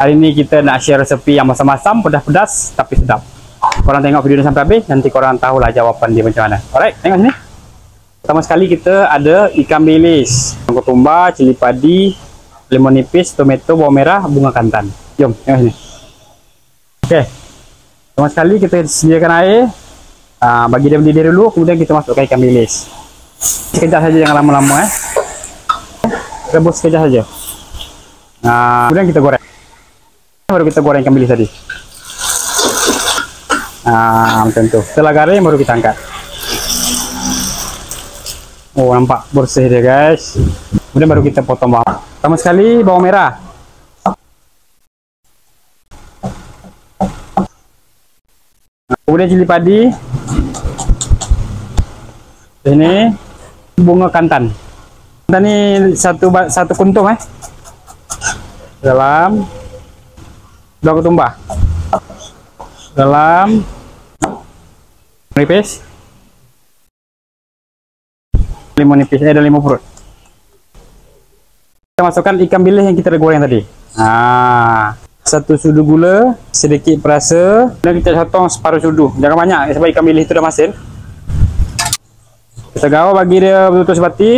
Hari ini kita nak share resepi yang masam-masam, pedas-pedas tapi sedap. Korang tengok video ni sampai habis, nanti korang tahulah jawapan dia macam mana. Alright, tengok sini. Pertama sekali kita ada ikan bilis, ketumbar, cili padi, lemon nipis, tomato, bawang merah, bunga kantan. Jom, tengok sini. Okey. Pertama sekali kita sediakan air. Bagi dia mendidih dulu, kemudian kita masukkan ikan bilis. Sekejap saja, jangan lama-lama Rebus sekejap saja. Kemudian kita goreng. Baru kita goreng ikan bilis tadi. Macam tu. Setelah garing baru kita angkat. Oh, nampak bersih dia guys. Kemudian baru kita potong bawang. Pertama sekali bawang merah. Kemudian cili padi. Ini bunga kantan. Kantan ni satu kuntum dalam dua ketumbar. Dalam nipis. Lemon nipis, ada limau purut. Kita masukkan ikan bilis yang kita goreng tadi. Satu sudu gula, sedikit perasa, dan kita potong separuh sudu. Jangan banyak sebab ikan bilis itu dah masin. Kita gaul bagi dia betul-betul sebati.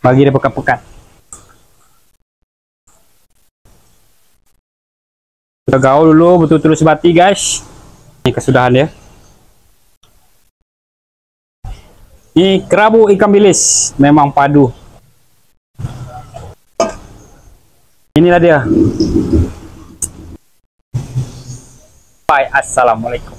Bagi dia pekat-pekat. Kita gaul dulu betul-betul sebati guys. Ini kesudahan dia. Ini kerabu ikan bilis, memang padu. Inilah dia. Bye, assalamualaikum.